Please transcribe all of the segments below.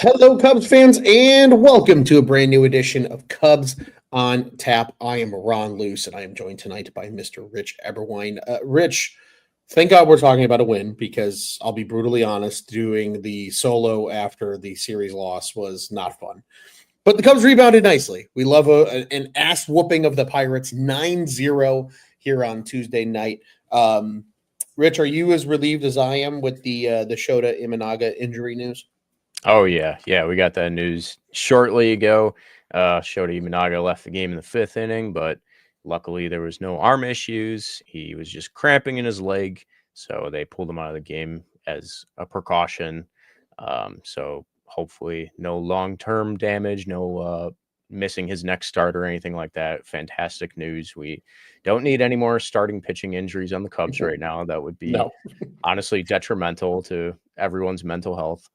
Hello, Cubs fans, and welcome to a brand new edition of Cubs on Tap. I am Ron Luce, and I am joined tonight by Mr. Rich Eberwine. Rich, thank God we're talking about a win because I'll be brutally honest, doing the solo after the series loss was not fun. But the Cubs rebounded nicely. We love an ass whooping of the Pirates 9-0 here on Tuesday night. Rich, are you as relieved as I am with the Shota Imanaga injury news? Oh yeah. We got that news shortly ago. Shota Imanaga left the game in the fifth inning, but luckily there was no arm issues. He was just cramping in his leg, so they pulled him out of the game as a precaution. So hopefully no long-term damage, no missing his next start or anything like that. Fantastic news. We don't need any more starting pitching injuries on the Cubs right now. That would be No. honestly detrimental to everyone's mental health.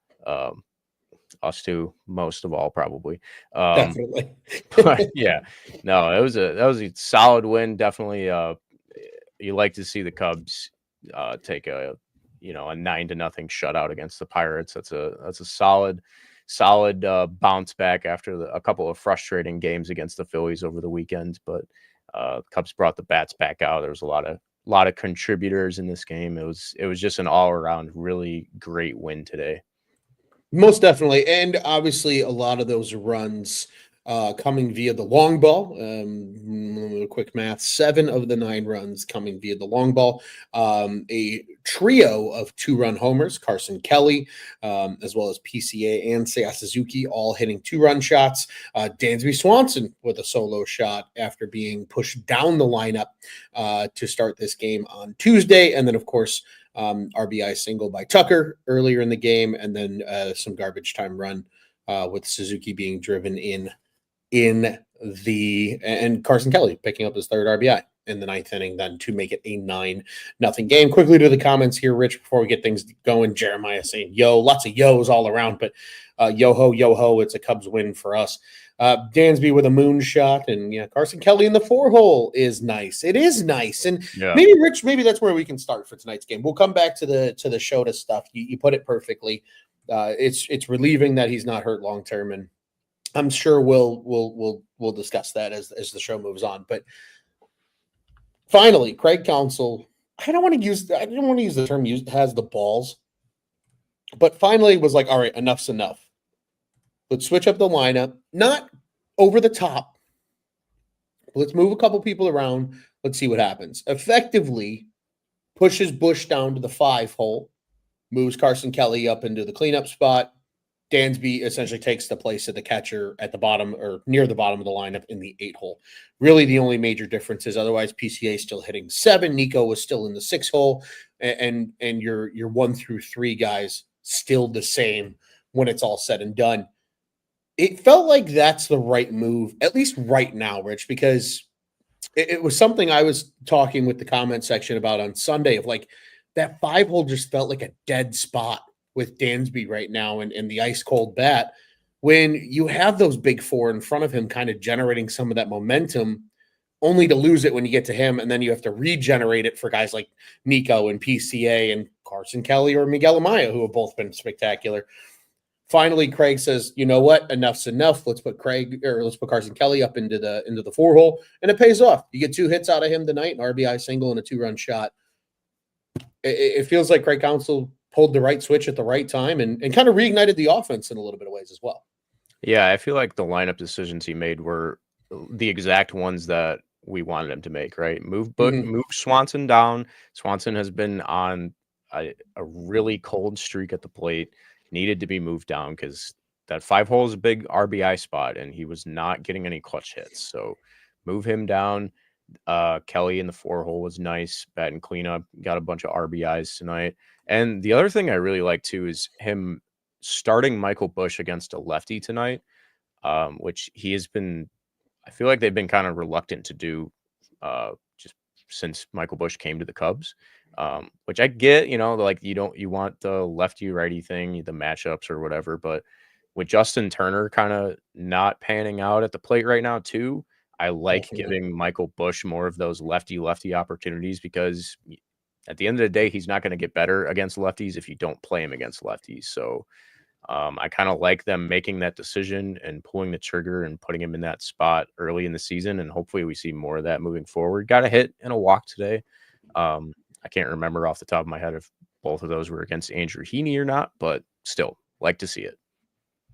Us two, most of all, probably. Definitely. But yeah, no, that was a solid win. Definitely, you like to see the Cubs take a 9-0 shutout against the Pirates. That's a solid bounce back after a couple of frustrating games against the Phillies over the weekend. But Cubs brought the bats back out. There was a lot of contributors in this game. It was just an all around really great win today. Most definitely. And obviously, a lot of those runs coming via the long ball. Quick math 7 of the 9 runs coming via the long ball. A trio of 2-run homers, Carson Kelly, as well as PCA and Seiya Suzuki, all hitting 2-run shots. Dansby Swanson with a solo shot after being pushed down the lineup to start this game on Tuesday. And then, of course, RBI single by Tucker earlier in the game, and then some garbage time run with Suzuki being driven in and Carson Kelly picking up his third RBI in the 9th inning, then to make it a 9-0 game. Quickly to the comments here, Rich, before we get things going. Jeremiah saying yo, lots of yo's all around, but yo ho, it's a Cubs win for us. Dansby with a moonshot, and Carson Kelly in the 4-hole is nice. It is nice, and maybe Rich, maybe that's where we can start for tonight's game. We'll come back to the Shota stuff. You put it perfectly. It's relieving that he's not hurt long term, and I'm sure we'll discuss that as the show moves on. But finally, Craig Counsell. I don't want to use the term has the balls, but finally was like, all right, enough's enough. Let's switch up the lineup, not over the top. Let's move a couple people around. Let's see what happens. Effectively pushes Bush down to the 5-hole, moves Carson Kelly up into the cleanup spot. Dansby essentially takes the place of the catcher at the bottom or near the bottom of the lineup in the 8-hole. Really, the only major difference is otherwise PCA still hitting 7. Nico was still in the 6-hole, and your 1 through 3 guys still the same when it's all said and done. It felt like that's the right move, at least right now, Rich, because it was something I was talking with the comment section about on Sunday of like that 5-hole just felt like a dead spot with Dansby right now and the ice cold bat. When you have those big 4 in front of him kind of generating some of that momentum, only to lose it when you get to him, and then you have to regenerate it for guys like Nico and PCA and Carson Kelly or Miguel Amaya, who have both been spectacular. Finally, Craig says, "You know what? Enough's enough. Let's put Carson Kelly up into the 4-hole," and it pays off. You get 2 hits out of him tonight, an RBI single and a 2-run shot. It feels like Craig Counsell pulled the right switch at the right time and kind of reignited the offense in a little bit of ways as well. Yeah, I feel like the lineup decisions he made were the exact ones that we wanted him to make. Right, move Swanson down. Swanson has been on a really cold streak at the plate. Needed to be moved down because that 5-hole is a big RBI spot, and he was not getting any clutch hits. So move him down. Kelly in the 4-hole was nice. Batting cleanup, got a bunch of RBIs tonight. And the other thing I really like too is him starting Michael Bush against a lefty tonight, which he has been. I feel like they've been kind of reluctant to do just since Michael Bush came to the Cubs. Which I get, like you want the lefty righty thing, the matchups or whatever, but with Justin Turner kind of not panning out at the plate right now too, I like giving Michael Bush more of those lefty opportunities because at the end of the day, he's not going to get better against lefties if you don't play him against lefties. So I kind of like them making that decision and pulling the trigger and putting him in that spot early in the season, and hopefully we see more of that moving forward. Got a hit and a walk today. I can't remember off the top of my head if both of those were against Andrew Heaney or not, but still like to see it.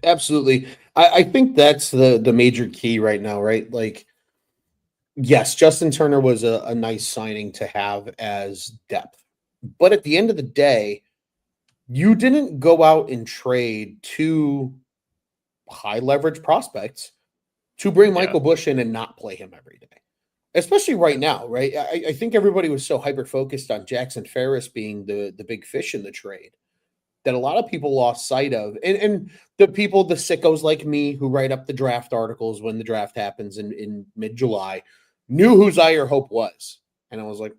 Absolutely. I think that's the major key right now, right? Like, yes, Justin Turner was a nice signing to have as depth. But at the end of the day, you didn't go out and trade two high leverage prospects to bring Yeah. Michael Busch in and not play him every day. Especially right now, right? I think everybody was so hyper focused on Jackson Ferris being the big fish in the trade that a lot of people lost sight of. And the people, the sickos like me who write up the draft articles when the draft happens in mid-July, knew who Zaire Hope was. And I was like,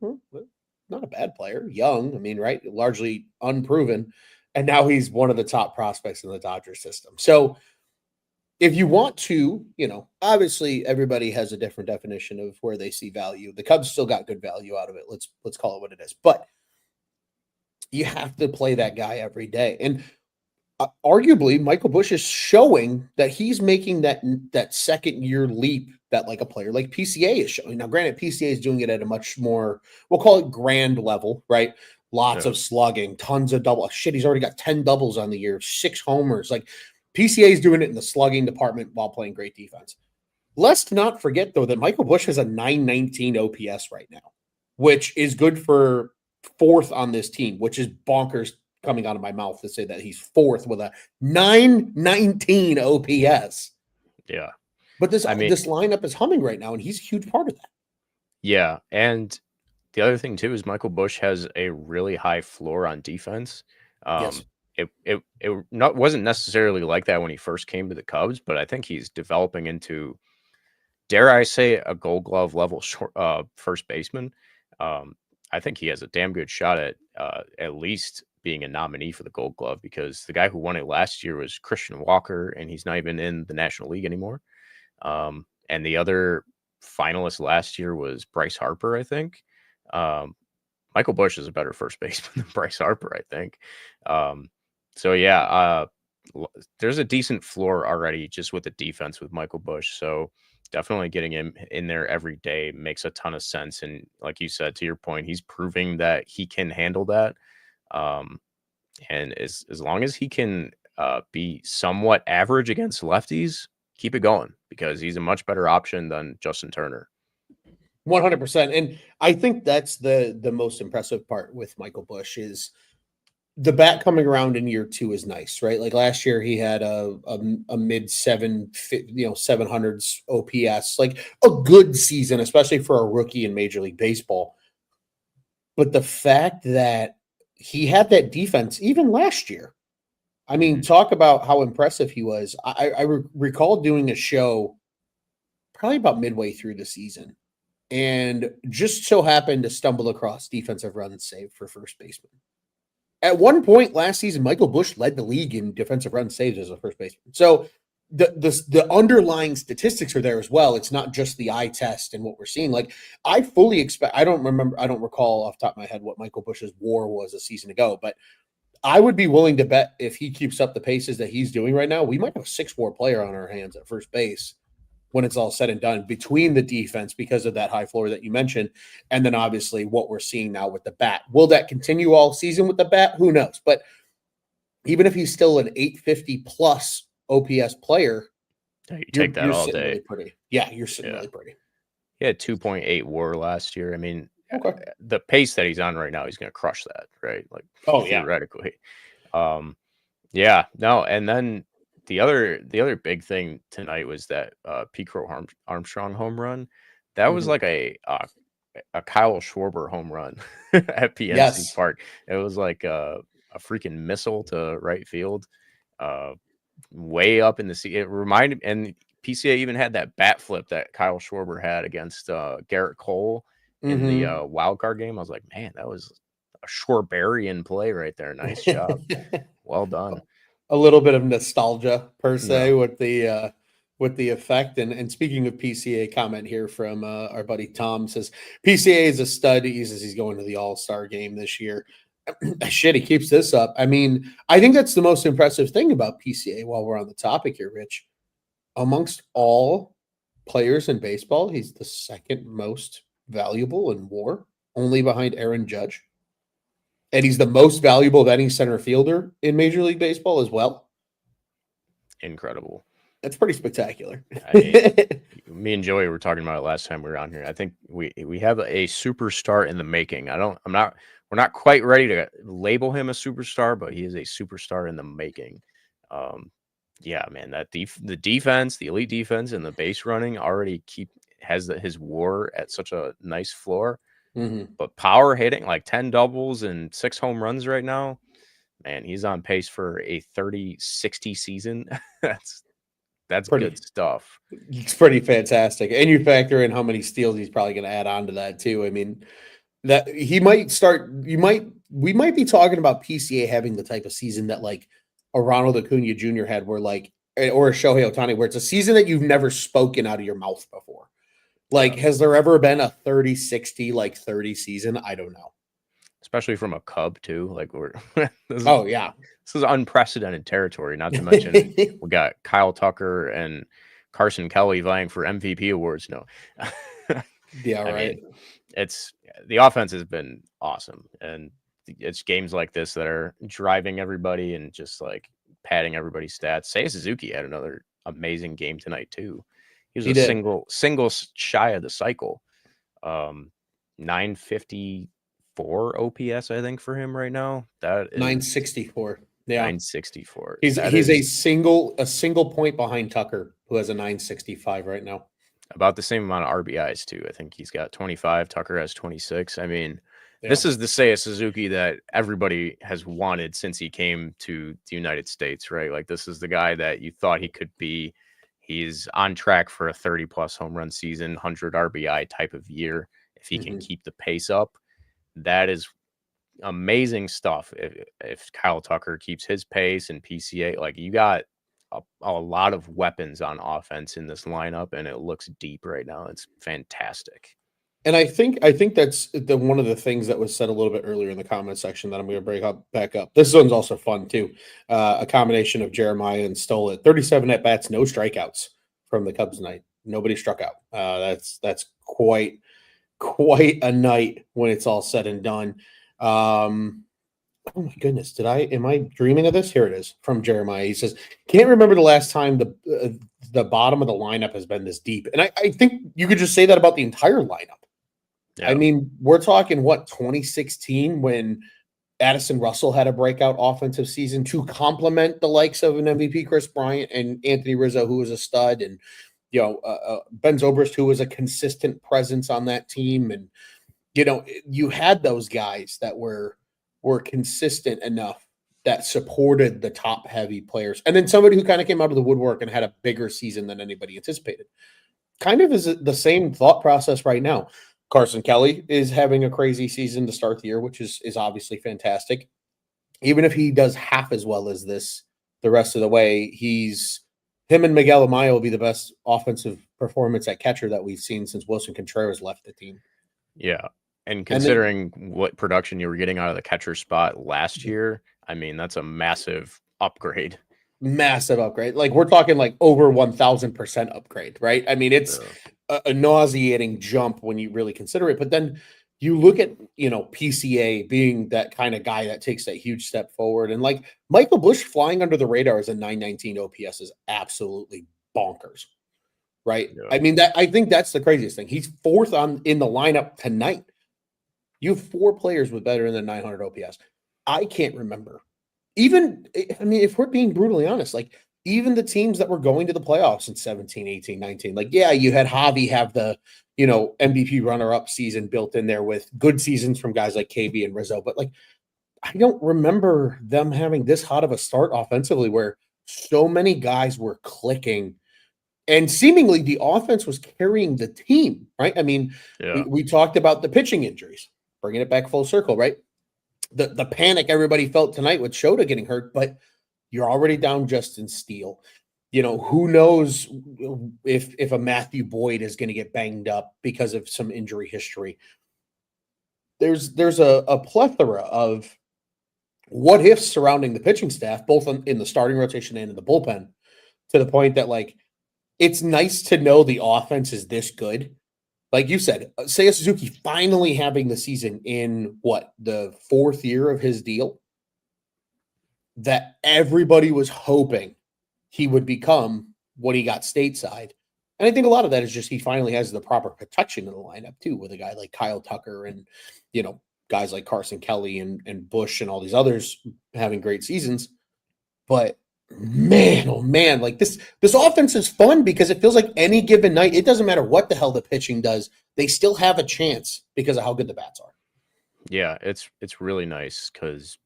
not a bad player, young. I mean, right? Largely unproven. And now he's one of the top prospects in the Dodgers system. So if you want to, obviously everybody has a different definition of where they see value. The Cubs still got good value out of it. Let's call it what it is. But you have to play that guy every day. And arguably, Michael Busch is showing that he's making that second year leap that like a player like PCA is showing. Now, granted, PCA is doing it at a much more, we'll call it grand level, right? Lots of slugging, tons of double. Shit, he's already got 10 doubles on the year, 6 homers. Like PCA is doing it in the slugging department while playing great defense. Let's not forget, though, that Michael Busch has a 919 OPS right now, which is good for fourth on this team, which is bonkers coming out of my mouth to say that he's fourth with a 919 OPS. Yeah. But this lineup is humming right now, and he's a huge part of that. Yeah. And the other thing, too, is Michael Busch has a really high floor on defense. Yes. It wasn't necessarily like that when he first came to the Cubs, but I think he's developing into, dare I say, a Gold Glove level first baseman. I think he has a damn good shot at least being a nominee for the Gold Glove, because the guy who won it last year was Christian Walker, and he's not even in the National League anymore. And the other finalist last year was Bryce Harper, I think. Michael Busch is a better first baseman than Bryce Harper, I think. So yeah, there's a decent floor already just with the defense with Michael Busch. So definitely getting him in there every day makes a ton of sense. And like you said, to your point, he's proving that he can handle that. And as long as he can be somewhat average against lefties, keep it going, because he's a much better option than Justin Turner. 100%. And I think that's the most impressive part with Michael Busch is the bat coming around in year 2 is nice, right? Like last year he had a mid 700s OPS, like a good season, especially for a rookie in Major League Baseball. But the fact that he had that defense even last year, I mean, talk about how impressive he was. I recall doing a show probably about midway through the season, and just so happened to stumble across defensive runs saved for first baseman. At one point last season, Michael Busch led the league in defensive runs saved as a first baseman. So the underlying statistics are there as well. It's not just the eye test and what we're seeing. Like I fully expect, I don't recall off the top of my head what Michael Busch's WAR was a season ago, but I would be willing to bet if he keeps up the paces that he's doing right now, we might have a 6 WAR player on our hands at first base when it's all said and done, between the defense because of that high floor that you mentioned, and then obviously what we're seeing now with the bat. Will that continue all season with the bat? Who knows? But even if he's still an 850 plus OPS player, you take that all day. Really pretty. Yeah, you're sitting really pretty. He had 2.8 WAR last year. I mean, okay, the pace that he's on right now, he's going to crush that, right? Like, theoretically. Yeah, no, and then the other big thing tonight was that Pete Crow Armstrong home run. That was like a Kyle Schwarber home run at PNC Park. It was like a freaking missile to right field, way up in the sea. It reminded, and PCA even had that bat flip that Kyle Schwarber had against Garrett Cole in the wild card game. I was like, man, that was a Schwarberian play right there. Nice job. Well done. A little bit of nostalgia per se with the effect. And speaking of PCA, comment here from our buddy Tom says PCA is a stud. He says he's going to the All-Star game this year. Shit, he keeps this up. I mean, I think that's the most impressive thing about PCA while we're on the topic here, Rich. Amongst all players in baseball, he's the second most valuable in WAR, only behind Aaron Judge. And he's the most valuable of any center fielder in Major League Baseball as well. Incrediable. That's pretty spectacular. Me and Joey were talking about it last time we were on here. I think we have a superstar in the making. We're not quite ready to label him a superstar, but he is a superstar in the making. Yeah, man, the defense, the elite defense, and the base running already has his WAR at such a nice floor. Mm-hmm. But power hitting, like 10 doubles and 6 home runs right now, man, he's on pace for a 30-60 season. That's good stuff. It's pretty fantastic. And you factor in how many steals he's probably going to add on to that too. I mean, that he might start, we might be talking about PCA having the type of season that like a Ronald Acuna Jr. had, where like, or a Shohei Ohtani, where it's a season that you've never spoken out of your mouth before. Like, has there ever been a 30-60, like 30 season? I don't know. Especially from a Cub too. Like this is unprecedented territory. Not to mention we got Kyle Tucker and Carson Kelly vying for MVP awards. No, yeah, right. mean, the offense has been awesome, and it's games like this that are driving everybody and just like padding everybody's stats. Seiya Suzuki had another amazing game tonight too. He was single shy of the cycle. 954 OPS, I think, for him right now. That is 964. Yeah, 964. He's a single point behind Tucker, who has a 965 right now. About the same amount of RBIs too. I think he's got 25. Tucker has 26. I mean, this is the Seiya Suzuki that everybody has wanted since he came to the United States, right? Like, this is the guy that you thought he could be. He's on track for a 30-plus home run season, 100 RBI type of year. If he can keep the pace up, that is amazing stuff. If Kyle Tucker keeps his pace and PCA, like, you got a lot of weapons on offense in this lineup, and it looks deep right now. It's fantastic. And I think that's one of the things that was said a little bit earlier in the comment section that I'm going to back up. This one's also fun too. A combination of Jeremiah and Stoll. 37 at bats, no strikeouts from the Cubs tonight. Nobody struck out. That's quite a night when it's all said and done. Oh my goodness, am I dreaming of this? Here it is from Jeremiah. He says, can't remember the last time the bottom of the lineup has been this deep. And I think you could just say that about the entire lineup. Yeah. I mean, we're talking 2016 when Addison Russell had a breakout offensive season to complement the likes of an MVP Chris Bryant and Anthony Rizzo, who was a stud, and Ben Zobrist, who was a consistent presence on that team. And you had those guys that were consistent enough that supported the top heavy players. And then somebody who kind of came out of the woodwork and had a bigger season than anybody anticipated. Kind of is the same thought process right now. Carson Kelly is having a crazy season to start the year, which is obviously fantastic. Even if he does half as well as this the rest of the way, him and Miguel Amaya will be the best offensive performance at catcher that we've seen since Wilson Contreras left the team. Yeah. And considering what production you were getting out of the catcher spot last year, I mean, that's a massive upgrade. Massive upgrade. Like, we're talking like over 1,000% upgrade, right? I mean, it's a nauseating jump when you really consider it. But then you look at, PCA being that kind of guy that takes that huge step forward. And like Michael Busch flying under the radar as a 919 OPS is absolutely bonkers, right? Yeah. I mean, I think that's the craziest thing. He's fourth in the lineup tonight. You have 4 players with better than 900 OPS. I can't remember. Even, I mean, if we're being brutally honest, like, even the teams that were going to the playoffs in 17, 18, 19, like, yeah, you had Javi have the, MVP runner-up season built in there with good seasons from guys like KB and Rizzo. But, like, I don't remember them having this hot of a start offensively where so many guys were clicking. And seemingly the offense was carrying the team, right? I mean, we talked about the pitching injuries, bringing it back full circle, right? The panic everybody felt tonight with Shota getting hurt, but you're already down Justin Steele. Who knows if a Matthew Boyd is going to get banged up because of some injury history. There's a plethora of what ifs surrounding the pitching staff, both in the starting rotation and in the bullpen, to the point that like it's nice to know the offense is this good. Like you said, Seiya Suzuki finally having the season in what, the 4th year of his deal that everybody was hoping he would become when he got stateside. And I think a lot of that is just he finally has the proper protection in the lineup too, with a guy like Kyle Tucker and, guys like Carson Kelly and Bush and all these others having great seasons. But man, oh man, like this offense is fun because it feels like any given night, it doesn't matter what the hell the pitching does, they still have a chance because of how good the bats are. Yeah, it's really nice because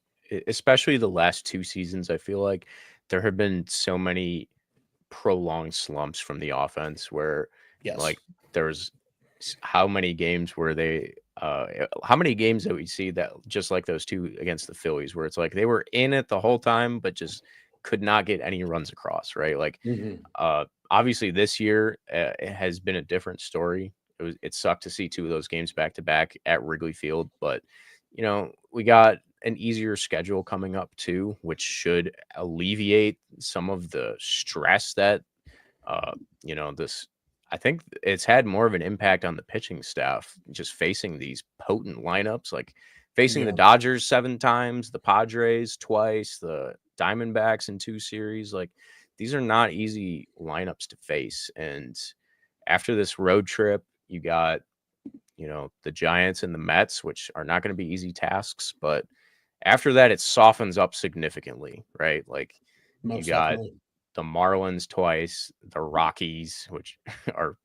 especially the last 2 seasons, I feel like there have been so many prolonged slumps from the offense where Yes. like there's how many games where how many games that we see that just like those 2 against the Phillies where it's like they were in it the whole time but just could not get any runs across, right? Like obviously this year it has been a different story. It sucked to see 2 of those games back to back at Wrigley Field, but we got an easier schedule coming up too, which should alleviate some of the stress that this. I think it's had more of an impact on the pitching staff just facing these potent lineups, like facing the Dodgers 7 times, the Padres twice, the Diamondbacks in 2 series. Like these are not easy lineups to face. And after this road trip, you got the Giants and the Mets, which are not going to be easy tasks, but after that, it softens up significantly, right? Like you got the Marlins twice, the Rockies, which are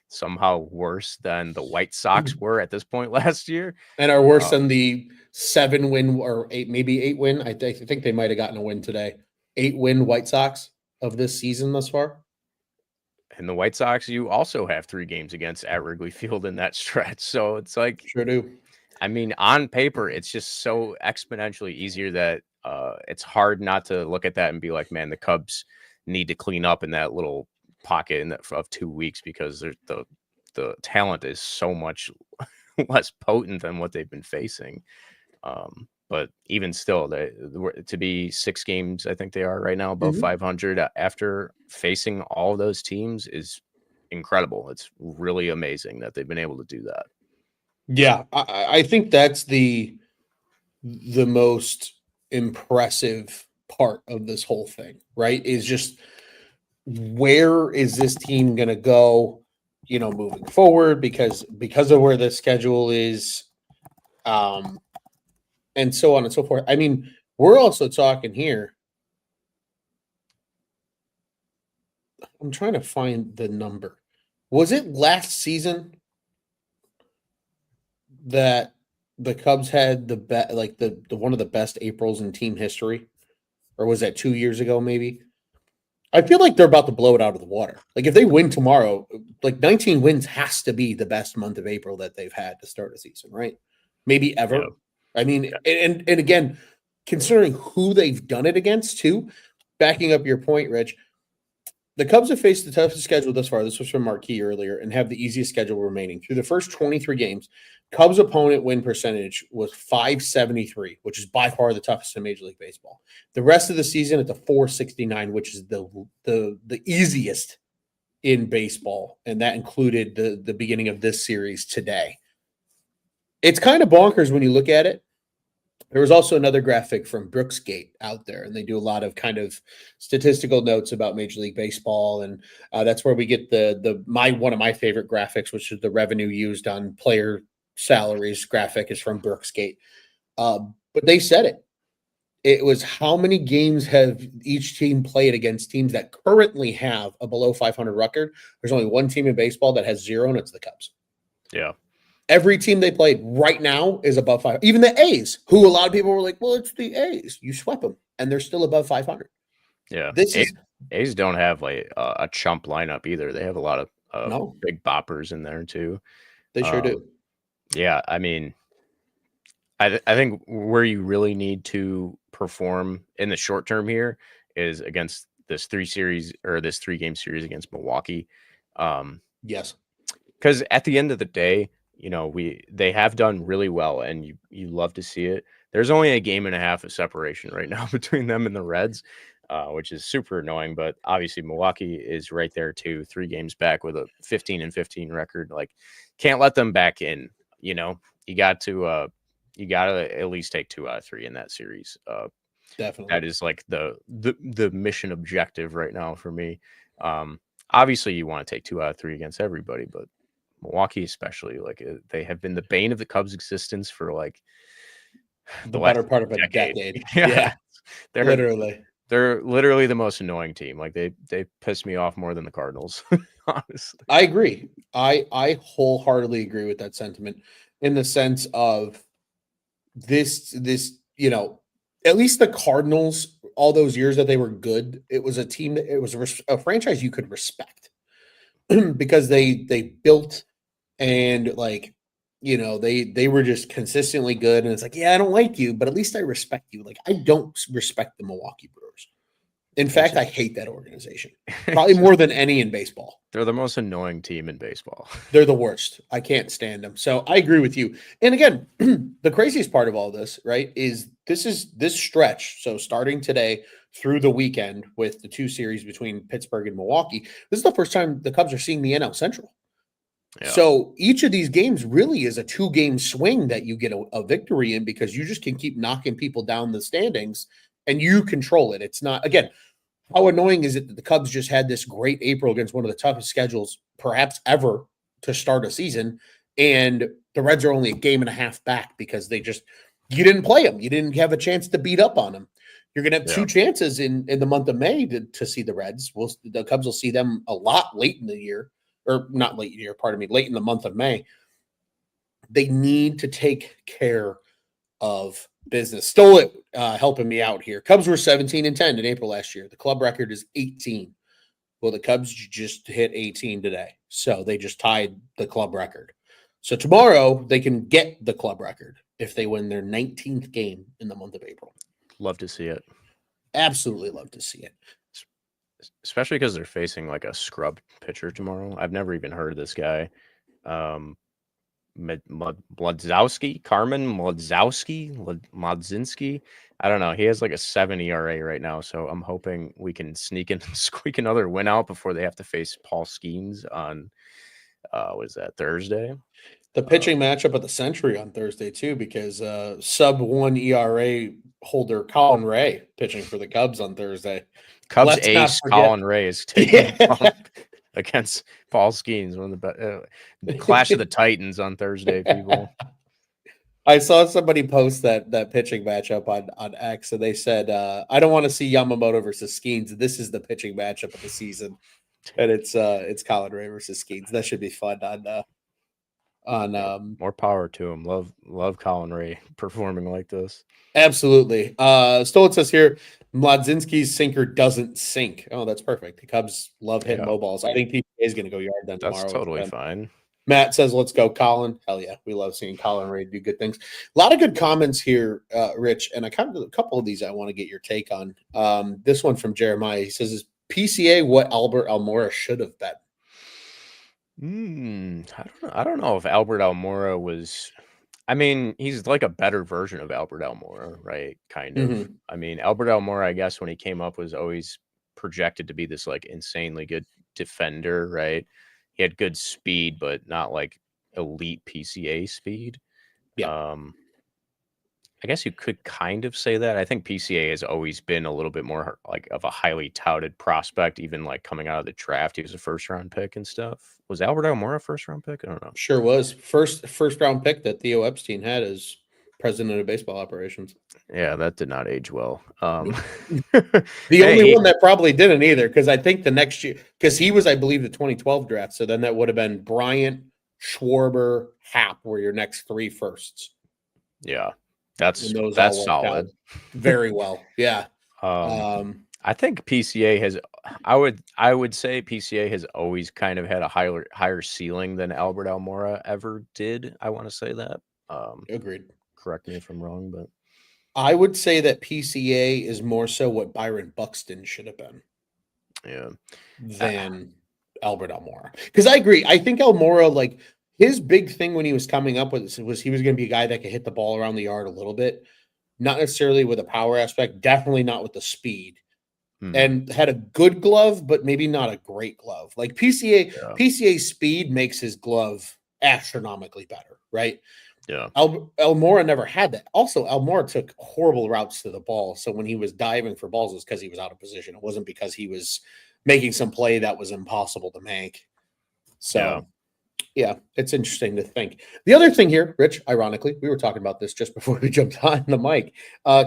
somehow worse than the White Sox were at this point last year. And are worse than the 7-win or 8-win. I think they might have gotten a win today. 8-win White Sox of this season thus far. And the White Sox, you also have 3 games against at Wrigley Field in that stretch. So it's like, sure do. I mean, on paper, it's just so exponentially easier that it's hard not to look at that and be like, man, the Cubs need to clean up in that little pocket of 2 weeks because the talent is so much less potent than what they've been facing. But even still, to be 6 games, I think they are right now, above 500 after facing all those teams is incredible. It's really amazing that they've been able to do that. Yeah, I think that's the most impressive part of this whole thing, right? Is just where is this team going to go, moving forward because of where the schedule is, and so on and so forth. I mean, we're also talking here. I'm trying to find the number. Was it last season that the Cubs had the one of the best Aprils in team history, or was that 2 years ago? Maybe. I feel like they're about to blow it out of the water. Like if they win tomorrow, like 19 wins has to be the best month of April that they've had to start a season, right? Maybe ever. Yeah. I mean, yeah. and again, considering who they've done it against too, backing up your point, Rich, the Cubs have faced the toughest schedule thus far. This was from Marquee earlier, and have the easiest schedule remaining. Through the first 23 games, Cubs opponent win percentage was .573, which is by far the toughest in Major League Baseball. The rest of the season at the .469, which is the easiest in baseball, and that included the beginning of this series today. It's kind of bonkers when you look at it. There was also another graphic from Brooksgate out there, and they do a lot of kind of statistical notes about Major League Baseball, and that's where we get one of my favorite graphics, which is the revenue used on player salaries graphic, is from Brooksgate. But they said it. It was how many games have each team played against teams that currently have a below 500 record. There's only one team in baseball that has 0, and it's the Cubs. Yeah. Every team they played right now is above 500. Even the A's, who a lot of people were like, well, it's the A's. You swept them, and they're still above 500. Yeah. A's don't have like a chump lineup either. They have a lot of big boppers in there too. They sure do. Yeah. I mean, I think where you really need to perform in the short term here is against this 3-game series against Milwaukee. Yes. Because at the end of the day, they have done really well, and you love to see it. There's only a game and a half of separation right now between them and the Reds, which is super annoying. But obviously, Milwaukee is right there too, 3 games back with a 15-15 record. Like, can't let them back in. You got to at least take 2 out of 3 in that series. Definitely. That is like the mission objective right now for me. Obviously, you want to take 2 out of 3 against everybody, but Milwaukee especially, like, they have been the bane of the Cubs' existence for like the better part of a decade. Yeah, they're literally. they're literally the most annoying team. Like, they piss me off more than the Cardinals. Honestly, I agree. I wholeheartedly agree with that sentiment in the sense of this at least the Cardinals, all those years that they were good, it was a team that it was a franchise you could respect because they built and like they were just consistently good, and it's like, yeah, I don't like you, but at least I respect you. Like, I don't respect the Milwaukee Brewers. In fact, I hate that organization probably more than any in baseball. They're the most annoying team in baseball. They're the worst. I can't stand them. So I agree with you. And again, the craziest part of all this, right, is this stretch. So starting today through the weekend with the 2 series between Pittsburgh and Milwaukee, this is the first time the Cubs are seeing the NL Central. Yeah. So each of these games really is a 2-game swing that you get a victory in, because you just can keep knocking people down the standings and you control it. It's not, again, how annoying is it that the Cubs just had this great April against one of the toughest schedules perhaps ever to start a season, and the Reds are only a game and a half back because you didn't play them. You didn't have a chance to beat up on them. You're going to have 2 chances in the month of May to see the Reds. The Cubs will see them a lot late in the year, or not late in the year, pardon me, late in the month of May. They need to take care of business. Stole it, helping me out here. Cubs were 17-10 in April last year. The club record is 18. Well, the Cubs just hit 18 today, so they just tied the club record. So tomorrow they can get the club record if they win their 19th game in the month of April. Love to see it. Absolutely love to see it. Especially because they're facing like a scrub pitcher tomorrow. I've never even heard of this guy. Mladzinski. I don't know. He has like a 7 ERA right now, so I'm hoping we can squeak another win out before they have to face Paul Skeens on was that Thursday? The pitching matchup of the century on Thursday too, because sub 1 ERA holder Colin Ray pitching for the Cubs on Thursday. Cubs ace Colin Ray is taking against Paul Skeens, one of the Clash of the Titans on Thursday, people. I saw somebody post that pitching matchup on X, and they said, I don't want to see Yamamoto versus Skeens. This is the pitching matchup of the season. And it's Colin Ray versus Skeens. That should be fun on more power to him. Love Colin Ray performing like this. Absolutely. Stolen says here, Mladzinski's sinker doesn't sink. Oh, that's perfect. The Cubs love hitting low balls. I think PPA is going to go yard then tomorrow. That's totally fine. Matt says, let's go, Colin. Hell yeah. We love seeing Colin Ray do good things. A lot of good comments here, Rich, and a couple of these I want to get your take on. This one from Jeremiah. He says, is PCA what Albert Almora should have been? I don't know if Albert Almora was. I mean, he's like a better version of Albert Almora, right? Kind of. Mm-hmm. I mean, Albert Almora, I guess, when he came up, was always projected to be this like insanely good defender, right? He had good speed, but not like elite PCA speed. Yeah. I guess you could kind of say that. I think PCA has always been a little bit more like of a highly touted prospect, even like coming out of the draft. He was a first-round pick and stuff. Was Albert Almora a first-round pick? I don't know. Sure was. First-round pick that Theo Epstein had as president of baseball operations. Yeah, that did not age well. The only one that probably didn't either, because I think the next year, because he was, I believe, the 2012 draft. So then that would have been Bryant, Schwarber, Happ were your next 3 firsts. Yeah. That's solid. Very well. Yeah. I think PCA has I would say PCA has always kind of had a higher ceiling than Albert Almora ever did. I want to say that. Agreed. Correct me if I'm wrong, but I would say that PCA is more so what Byron Buxton should have been. Yeah. Than Albert Almora. Because I agree. I think Almora, like, His big thing when he was coming up with this was he was going to be a guy that could hit the ball around the yard a little bit, not necessarily with a power aspect, definitely not with the speed, and had a good glove, but maybe not a great glove. Like PCA speed makes his glove astronomically better, right? Yeah. Almora never had that. Also, Almora took horrible routes to the ball. So when he was diving for balls, it was because he was out of position. It wasn't because he was making some play that was impossible to make. So, yeah, it's interesting to think. The other thing here, Rich, ironically, we were talking about this just before we jumped on the mic.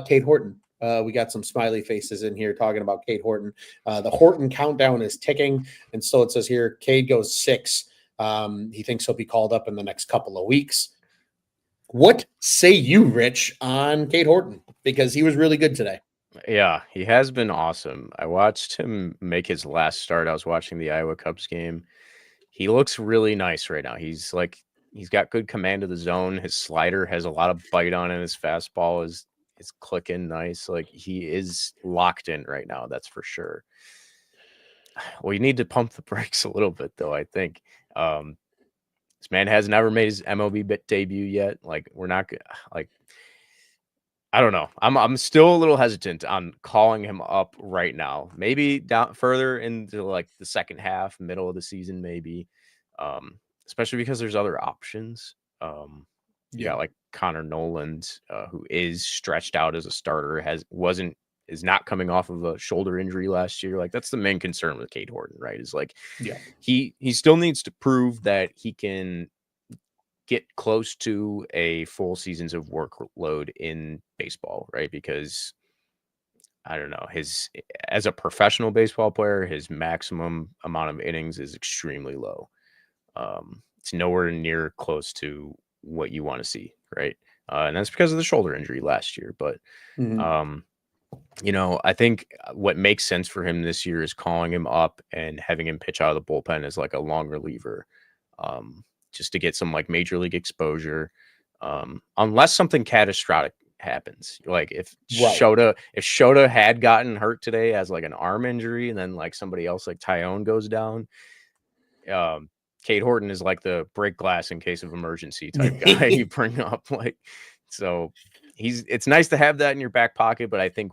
Kate Horton. We got some smiley faces in here talking about Kate Horton. The Horton countdown is ticking. And so it says here, Cade goes 6. He thinks he'll be called up in the next couple of weeks. What say you, Rich, on Kate Horton? Because he was really good today. Yeah, he has been awesome. I watched him make his last start. I was watching the Iowa Cubs game. He looks really nice right now. He's got good command of the zone. His slider has a lot of bite on it. His fastball is clicking nice. Like, he is locked in right now, that's for sure. We need to pump the brakes a little bit, though, I think. This man has never made his MLB debut yet. Like, we're not like, I don't know. I'm still a little hesitant on calling him up right now. Maybe down further into like the second half, middle of the season, maybe. Especially because there's other options. You got like Connor Noland, who is stretched out as a starter, is not coming off of a shoulder injury last year. Like, that's the main concern with Cade Horton, right? Is like, he still needs to prove that he can get close to a full seasons of workload in baseball, right? Because I don't know, as a professional baseball player, his maximum amount of innings is extremely low. It's nowhere near close to what you want to see, right? And that's because of the shoulder injury last year. But I think what makes sense for him this year is calling him up and having him pitch out of the bullpen as like a long reliever. Just to get some like major league exposure, unless something catastrophic happens. Like if Shota had gotten hurt today as like an arm injury, and then like somebody else like Tyone goes down, Cade Horton is like the break glass in case of emergency type guy you bring up. Like, so it's nice to have that in your back pocket, but I think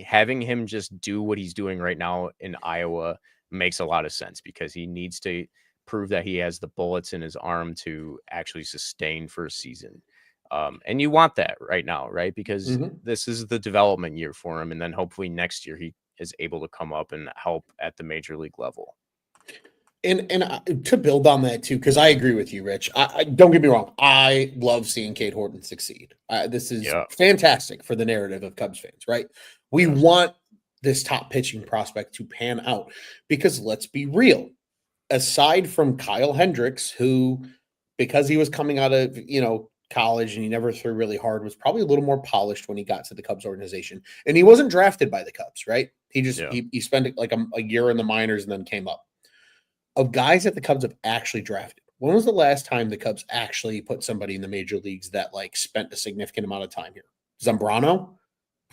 having him just do what he's doing right now in Iowa makes a lot of sense, because he needs to prove that he has the bullets in his arm to actually sustain for a season. And you want that right now, right? Because this is the development year for him. And then hopefully next year he is able to come up and help at the major league level. And to build on that too, because I agree with you, Rich. I don't get me wrong. I love seeing Cade Horton succeed. This is fantastic for the narrative of Cubs fans, right? We want this top pitching prospect to pan out, because let's be real. Aside from Kyle Hendricks, who, because he was coming out of college and he never threw really hard, was probably a little more polished when he got to the Cubs organization, and he wasn't drafted by the Cubs, right? He just he spent like a year in the minors and then came up. Of guys that the Cubs have actually drafted, when was the last time the Cubs actually put somebody in the major leagues that like spent a significant amount of time here? Zambrano,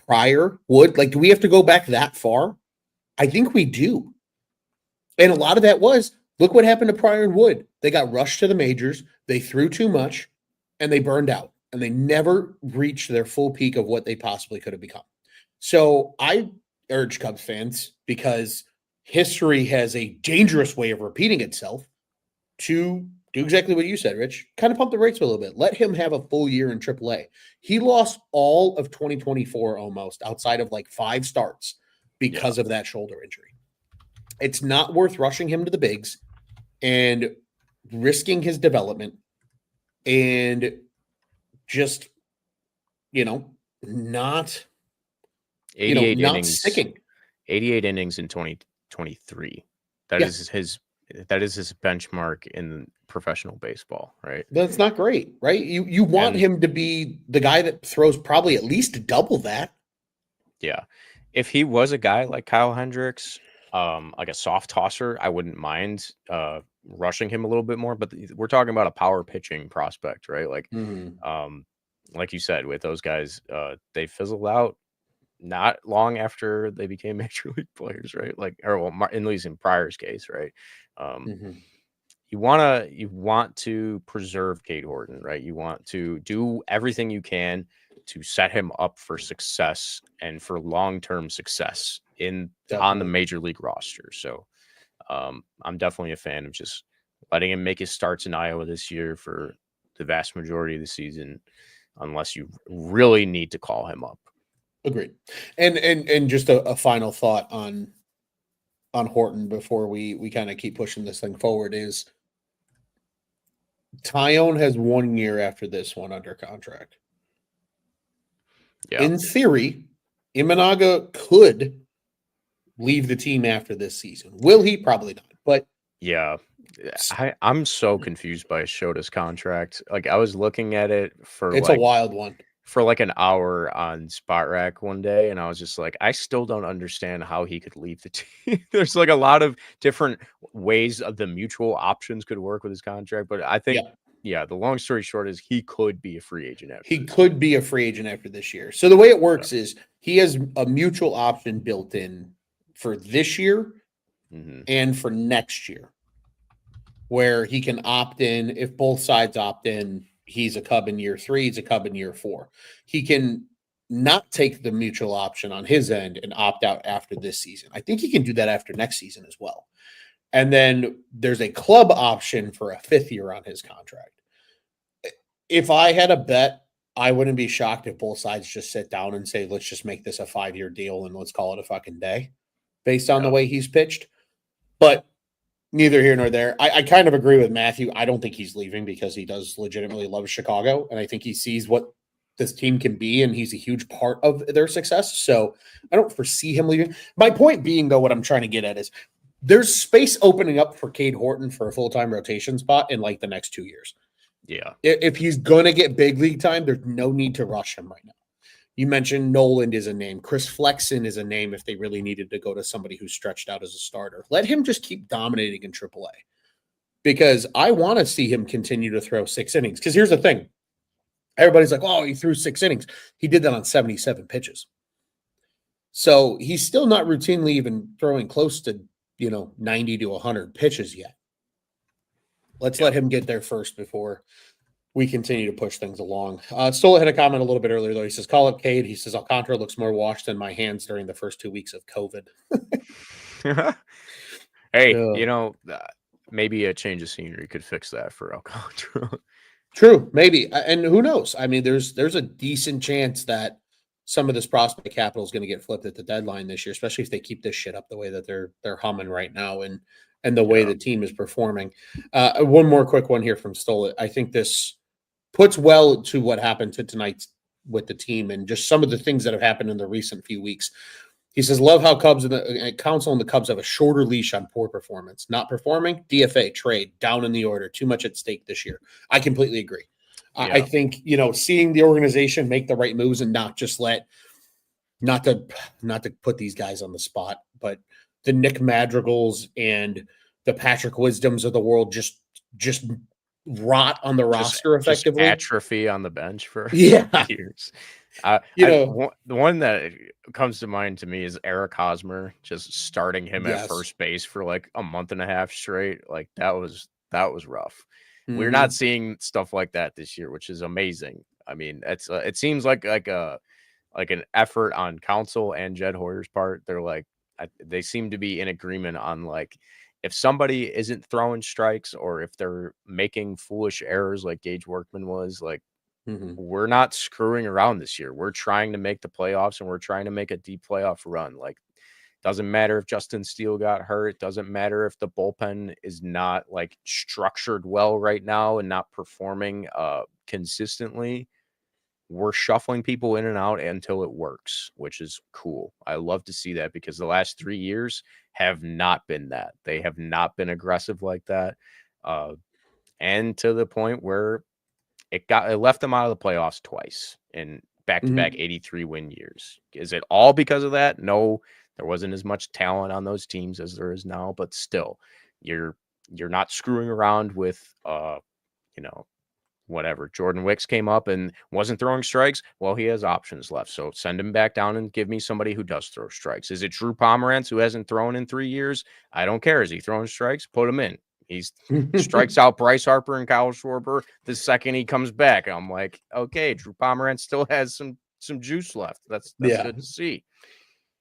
Pryor, Wood. Like, do we have to go back that far? I think we do. And a lot of that was, look what happened to Pryor and Wood. They got rushed to the majors, they threw too much, and they burned out. And they never reached their full peak of what they possibly could have become. So I urge Cubs fans, because history has a dangerous way of repeating itself, to do exactly what you said, Rich. Kind of pump the brakes a little bit. Let him have a full year in AAA. He lost all of 2024 almost, outside of like 5 starts, because of that shoulder injury. It's not worth rushing him to the bigs and risking his development and just, not 88 not innings, sticking. 88 innings in 2023. That is his benchmark in professional baseball, right? That's not great, right? You want him to be the guy that throws probably at least double that. Yeah. If he was a guy like Kyle Hendricks, like a soft tosser, I wouldn't mind rushing him a little bit more. But we're talking about a power pitching prospect, right? Like, like you said, with those guys, they fizzled out not long after they became major league players, right? Like, or well, at least in Pryor's case, right? you want to preserve Cade Horton, right? You want to do everything you can to set him up for success and for long-term success on the Definitely. major league roster. So I'm definitely a fan of just letting him make his starts in Iowa this year for the vast majority of the season, unless you really need to call him up. Agreed. And just a final thought on Horton before we kind of keep pushing this thing forward is Tyone has 1 year after this one under contract. Yeah. In theory, Imanaga could leave the team after this season. Will he? Probably not. But yeah, I'm so confused by Shota's contract. Like I was looking at it it's a wild one. For like an hour on Spot Rack one day, and I was just like, I still don't understand how he could leave the team. There's like a lot of different ways of the mutual options could work with his contract, but I think, the long story short is he could be a free agent after he this could year. be a free agent after this year. So the way it works is he has a mutual option built in for this year and for next year, where he can opt in. If both sides opt in, he's a Cub in year 3, he's a Cub in year 4. He can not take the mutual option on his end and opt out after this season. I think he can do that after next season as well. And then there's a club option for a 5th year on his contract. If I had a bet, I wouldn't be shocked if both sides just sit down and say, let's just make this a 5-year deal and let's call it a fucking day based on the way he's pitched. But neither here nor there. I kind of agree with Matthew. I don't think he's leaving because he does legitimately love Chicago. And I think he sees what this team can be, and he's a huge part of their success. So I don't foresee him leaving. My point being, though, what I'm trying to get at is there's space opening up for Cade Horton for a full-time rotation spot in like the next 2 years. Yeah. If he's going to get big league time, there's no need to rush him right now. You mentioned Noland is a name. Chris Flexen is a name if they really needed to go to somebody who's stretched out as a starter. Let him just keep dominating in AAA because I want to see him continue to throw 6 innings. Because here's the thing. Everybody's like, oh, he threw 6 innings. He did that on 77 pitches. So he's still not routinely even throwing close to, 90 to 100 pitches yet. Let's let him get there first before we continue to push things along. Stola had a comment a little bit earlier, though. He says, call up Cade. He says, Alcantara looks more washed than my hands during the first 2 weeks of COVID. Hey, maybe a change of scenery could fix that for Alcantara. True, maybe. And who knows? I mean, there's a decent chance that some of this prospect capital is going to get flipped at the deadline this year, especially if they keep this shit up the way that they're humming right now and the way the team is performing. One more quick one here from Stola. I think this puts well to what happened tonight with the team and just some of the things that have happened in the recent few weeks. He says, love how Cubs and the Council and the Cubs have a shorter leash on poor performance. Not performing, DFA, trade, down in the order, too much at stake this year. I completely agree. Yeah. I think, seeing the organization make the right moves and not just not to put these guys on the spot, but the Nick Madrigals and the Patrick Wisdoms of the world just rot on the roster effectively. Just atrophy on the bench for years. The one that comes to mind to me is Eric Hosmer, just starting him at first base for like a month and a half straight. Like that was rough. Mm-hmm. We're not seeing stuff like that this year, which is amazing. I mean, it seems like an effort on Council and Jed Hoyer's part. They're like, they seem to be in agreement on like, if somebody isn't throwing strikes or if they're making foolish errors like Gage Workman was, like, we're not screwing around this year. We're trying to make the playoffs and we're trying to make a deep playoff run. Like, doesn't matter if Justin Steele got hurt. Doesn't matter if the bullpen is not like structured well right now and not performing consistently. We're shuffling people in and out until it works, which is cool. I love to see that because the last 3 years have not been that. They have not been aggressive like that. And to the point where it left them out of the playoffs twice in back-to-back 83 win years. Is it all because of that? No, there wasn't as much talent on those teams as there is now, but still, you're not screwing around with whatever. Jordan Wicks came up and wasn't throwing strikes. Well, he has options left. So send him back down and give me somebody who does throw strikes. Is it Drew Pomerantz who hasn't thrown in 3 years? I don't care. Is he throwing strikes? Put him in. He strikes out Bryce Harper and Kyle Schwarber the second he comes back. I'm like, okay, Drew Pomeranz still has some juice left. That's good to see.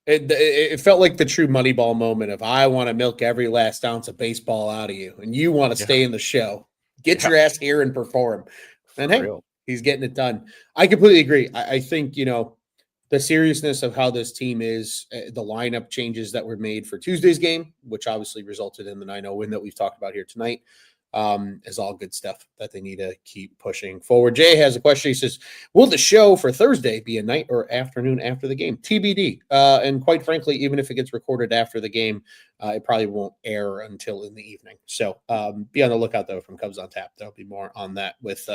It felt like the true Moneyball moment of, I want to milk every last ounce of baseball out of you, and you want to stay in the show. Get your ass here and perform. And hey, he's getting it done. I completely agree. I think, the seriousness of how this team is, the lineup changes that were made for Tuesday's game, which obviously resulted in the 9-0 win that we've talked about here tonight, is all good stuff that they need to keep pushing forward. Jay has a question. He says, will the show for Thursday be a night or afternoon after the game? TBD. And quite frankly, even if it gets recorded after the game, it probably won't air until in the evening. So be on the lookout, though, from Cubs on Tap. There'll be more on that with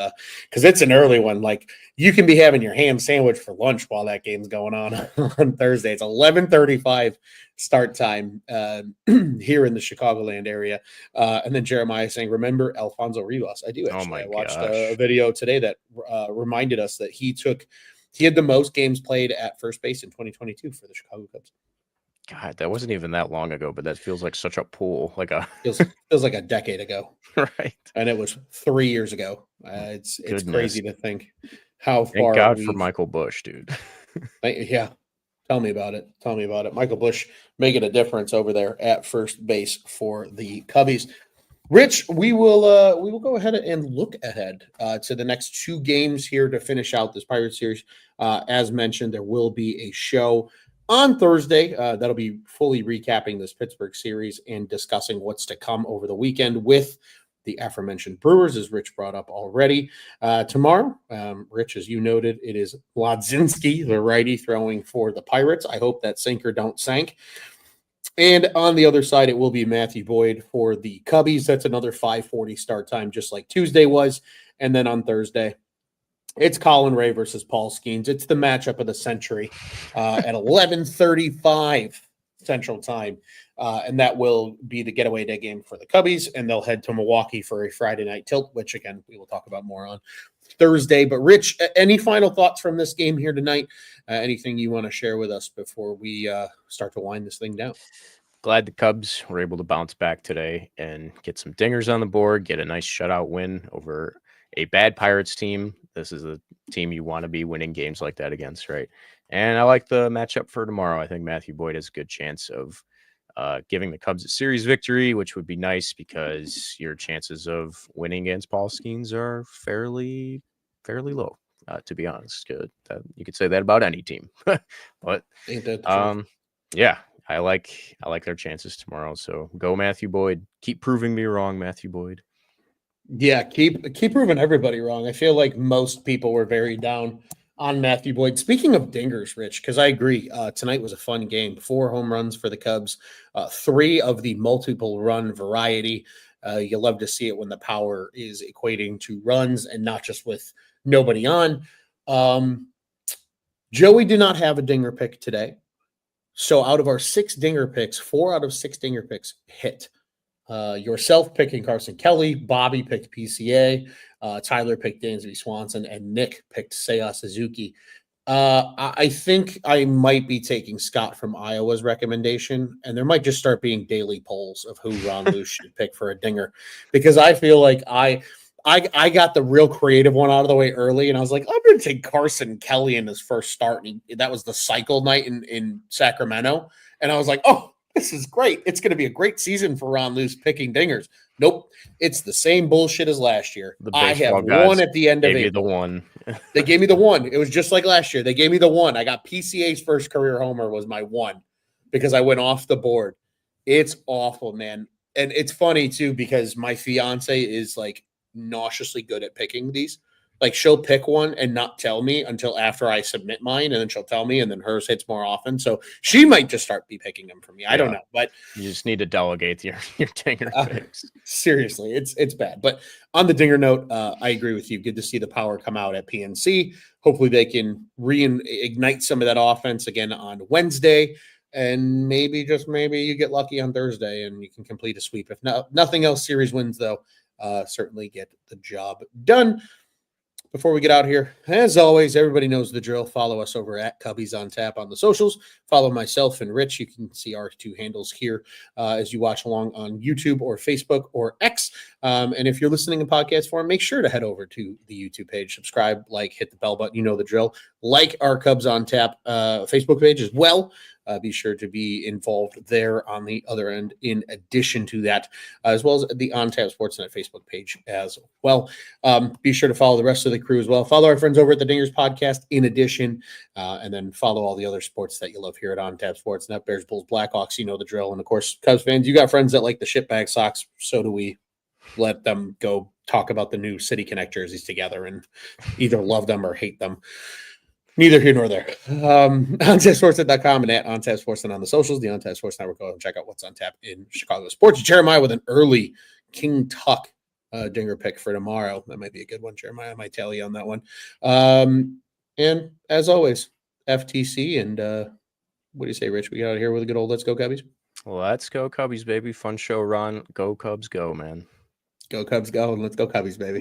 because it's an early one. Like, you can be having your ham sandwich for lunch while that game's going on Thursday. It's 11:35 start time here in the Chicagoland area. And then Jeremiah saying, remember Alfonso Rivas? I do, actually. I watched a video today that reminded us that he had the most games played at first base in 2022 for the Chicago Cubs. God, that wasn't even that long ago, but that feels like such a pool. Feels like a decade ago. Right. And it was 3 years ago. It's crazy to think how far. Thank God for Michael Busch, dude. Yeah. Tell me about it. Michael Busch making a difference over there at first base for the Cubbies. Rich, we will go ahead and look ahead to the next two games here to finish out this Pirates series. As mentioned, there will be a show on Thursday that'll be fully recapping this Pittsburgh series and discussing what's to come over the weekend with the aforementioned Brewers, as Rich brought up already. Tomorrow, Rich, as you noted, it is Ladzinski, the righty, throwing for the Pirates. I hope that sinker don't sank. And on the other side, it will be Matthew Boyd for the Cubbies. That's another 5:40 start time, just like Tuesday was. And then on Thursday, it's Colin Ray versus Paul Skeens. It's the matchup of the century at 11:35 Central Time. And that will be the getaway day game for the Cubbies. And they'll head to Milwaukee for a Friday night tilt, which, again, we will talk about more on Thursday. But, Rich, any final thoughts from this game here tonight? Anything you want to share with us before we start to wind this thing down? Glad the Cubs were able to bounce back today and get some dingers on the board, get a nice shutout win over a bad Pirates team. This is a team you want to be winning games like that against, right? And I like the matchup for tomorrow. I think Matthew Boyd has a good chance of giving the Cubs a series victory, which would be nice because your chances of winning against Paul Skeens are fairly low, to be honest. Good. You could say that about any team, but yeah, I like their chances tomorrow. So go Matthew Boyd. Keep proving me wrong, Matthew Boyd. Yeah, keep proving everybody wrong. I feel like most people were very down on Matthew Boyd. Speaking of dingers, Rich, because I agree, tonight was a fun game. 4 home runs for the Cubs, 3 of the multiple run variety. You love to see it when the power is equating to runs and not just with nobody on. Joey did not have a dinger pick today. So out of our 6 dinger picks, 4 out of 6 dinger picks hit. Yourself picking Carson Kelly, Bobby picked PCA, Tyler picked Dansby Swanson, and Nick picked Seiya Suzuki. I think I might be taking Scott from Iowa's recommendation, and there might just start being daily polls of who Ron Luce should pick for a dinger, because I feel like I got the real creative one out of the way early, and I was like, I'm going to take Carson Kelly in his first start, and that was the cycle night in Sacramento, and I was like, oh, this is great. It's going to be a great season for Ron Luce picking dingers. Nope. It's the same bullshit as last year. I have one at the end of it. The one. They gave me the one. It was just like last year. They gave me the one. I got PCA's first career homer was my one because I went off the board. It's awful, man. And it's funny, too, because my fiance is like nauseously good at picking these. Like, she'll pick one and not tell me until after I submit mine, and then she'll tell me, and then hers hits more often. So she might just start picking them for me. I don't know, but you just need to delegate your dinger picks. Seriously, it's bad. But on the dinger note, I agree with you. Good to see the power come out at PNC. Hopefully they can reignite some of that offense again on Wednesday, and maybe just maybe you get lucky on Thursday and you can complete a sweep. If nothing else, series wins though, certainly get the job done. Before we get out here, as always, everybody knows the drill. Follow us over at Cubbies on Tap on the socials. Follow myself and Rich. You can see our two handles here as you watch along on YouTube or Facebook or X. And if you're listening in podcast form, make sure to head over to the YouTube page, subscribe, like, hit the bell button. You know the drill. Like our Cubs on Tap Facebook page as well. Be sure to be involved there on the other end in addition to that, as well as the On Tap Sportsnet Facebook page as well. Be sure to follow the rest of the crew as well. Follow our friends over at the Dingers Podcast in addition, and then follow all the other sports that you love here at On Tap Sportsnet. Bears, Bulls, Blackhawks, you know the drill. And, of course, Cubs fans, you got friends that like the shitbag socks. So do we. Let them go talk about the new City Connect jerseys together and either love them or hate them. Neither here nor there. OnTapSportsNet.com and at OnTap Sportsnet on the socials. The OnTap Sports Network. Go and check out what's on tap in Chicago sports. Jeremiah with an early King Tuck dinger pick for tomorrow. That might be a good one, Jeremiah. I might tell you on that one. And as always, FTC. And what do you say, Rich? We got out of here with a good old Let's Go Cubbies. Let's go Cubbies, baby. Fun show, Ron. Go Cubs, go, man. Go Cubs, go. And let's go Cubbies, baby.